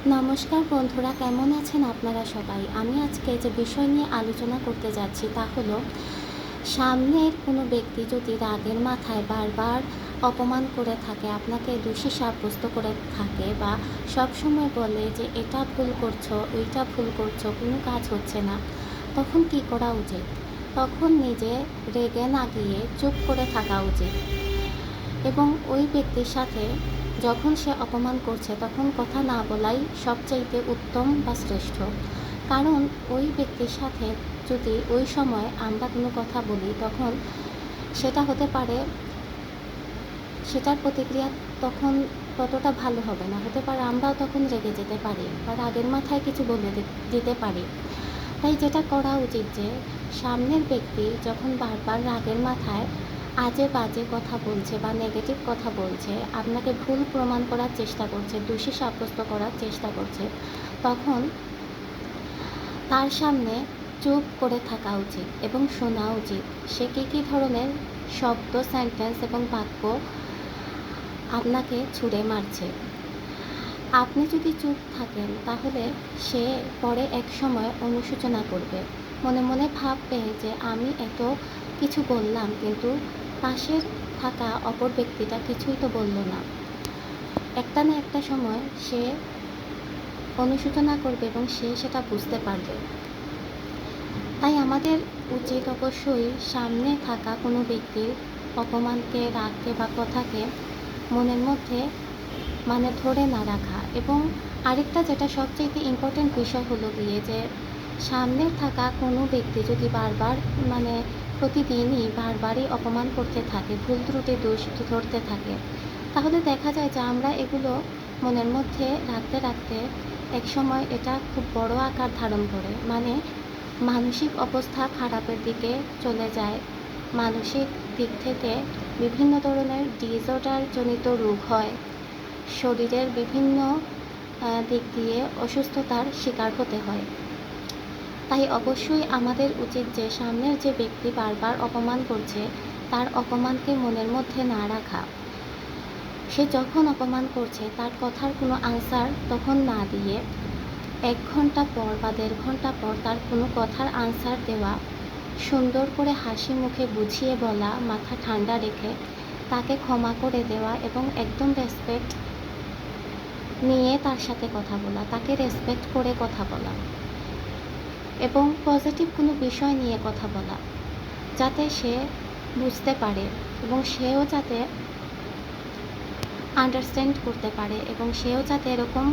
নমস্কার বন্ধুরা, কেমন আছেন আপনারা সবাই? আমি আজকে যে বিষয় নিয়ে আলোচনা করতে যাচ্ছি তা হলো, সামনের কোনো ব্যক্তি যদি রাগের মাথায় বারবার অপমান করে থাকে, আপনাকে দোষী সাব্যস্ত করে থাকে বা সবসময় বলে যে এটা ভুল করছো, ওইটা ভুল করছো, কোনো কাজ হচ্ছে না, তখন কি করা উচিত? তখন নিজে রেগে না গিয়ে চুপ করে থাকা উচিত এবং ওই ব্যক্তির সাথে যখন সে অপমান করছে তখন কথা না বলাই সবচাইতে উত্তম বা শ্রেষ্ঠ। কারণ ওই ব্যক্তির সাথে যদি ওই সময় আমরা কোনো কথা বলি, তখন সেটা হতে পারে, সেটার প্রতিক্রিয়া তখন ততটা ভালো হবে না, হতে পারে আমরাও তখন রেগে যেতে পারি বা রাগের মাথায় কিছু বলে দিতে পারি। তাই যেটা করা উচিত যে, সামনের ব্যক্তি যখন বারবার রাগের মাথায় আজে বাজে কথা বলছে বা নেগেটিভ কথা বলছে, আপনাকে ভুল প্রমাণ করার চেষ্টা করছে, দোষী সাব্যস্ত করার চেষ্টা করছে, তখন তার সামনে চুপ করে থাকা উচিত এবং শোনা উচিত সে কী ধরনের শব্দ, সেন্টেন্স এবং বাক্য আপনাকে ছুঁড়ে মারছে। আপনি যদি চুপ থাকেন তাহলে সে পরে এক সময় অনুশোচনা করবে, মনে মনে ভাববে যে আমি এত কিছু বললাম কিন্তু পাশের থাকা অপর ব্যক্তিটা কিছুই তো বলল না। একটা না একটা সময় সে অনুশোচনা করবে এবং সে সেটা বুঝতে পারবে। তাই আমাদের উচিত অবশ্যই সামনে থাকা কোনো ব্যক্তির অপমানকে, রাগকে বা কথাকে মনের মধ্যে ধরে না রাখা। এবং আরেকটা যেটা সবচেয়ে ইম্পর্টেন্ট বিষয় হলো গিয়ে যে, সামনে থাকা কোনো ব্যক্তি যদি বারবার প্রতিদিনই বারবারই অপমান করতে থাকে, ভুল ত্রুটি দোষ ধরতে থাকে, তাহলে দেখা যায় যে আমরা এগুলো মনের মধ্যে রাখতে রাখতে একসময় এটা খুব বড় আকার ধারণ করে, মানসিক অবস্থা খারাপের দিকে চলে যায়। মানসিক দিক থেকে বিভিন্ন ধরনের ডিসঅর্ডার জনিত রোগ হয়, শরীরের বিভিন্ন দিক দিয়ে অসুস্থতার শিকার হতে হয়। তাই অবশ্যই আমাদের উচিত যে, সামনের যে ব্যক্তি বারবার অপমান করছে তার অপমানকে মনের মধ্যে না রাখা। সে যখন অপমান করছে তার কথার কোনো আনসার তখন না দিয়ে 1 ঘন্টা পর বা 1.5 ঘন্টা পর তার কোনো কথার আনসার দেওয়া, সুন্দর করে হাসি মুখে বুঝিয়ে বলা, মাথা ঠান্ডা রেখে তাকে ক্ষমা করে দেওয়া এবং একদম রেসপেক্ট নিয়ে তার সাথে কথা বলা, তাকে রেসপেক্ট করে কথা বলা এবং পজিটিভ কোনো বিষয় নিয়ে কথা বলা, যাতে সে বুঝতে পারে এবং সেও যাতে আন্ডারস্ট্যান্ড করতে পারে এবং সেও যাতে এরকম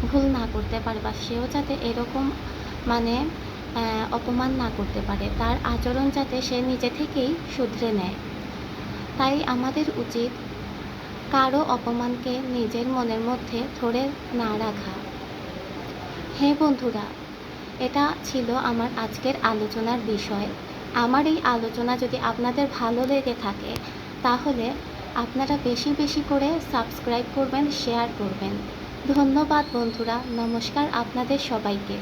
ভুল না করতে পারে বা সেও যাতে এরকম অপমান না করতে পারে, তার আচরণ যাতে সে নিজে থেকেই শুধরে নেয়। তাই আমাদের উচিত কারো অপমানকে নিজের মনের মধ্যে ধরে না রাখা। হ্যাঁ বন্ধুরা, এটা ছিল আমার আজকের আলোচনার বিষয়। আমার এই আলোচনা যদি আপনাদের ভালো লেগে থাকে তাহলে আপনারা বেশি বেশি করে সাবস্ক্রাইব করবেন, শেয়ার করবেন। ধন্যবাদ বন্ধুরা, নমস্কার আপনাদের সবাইকে।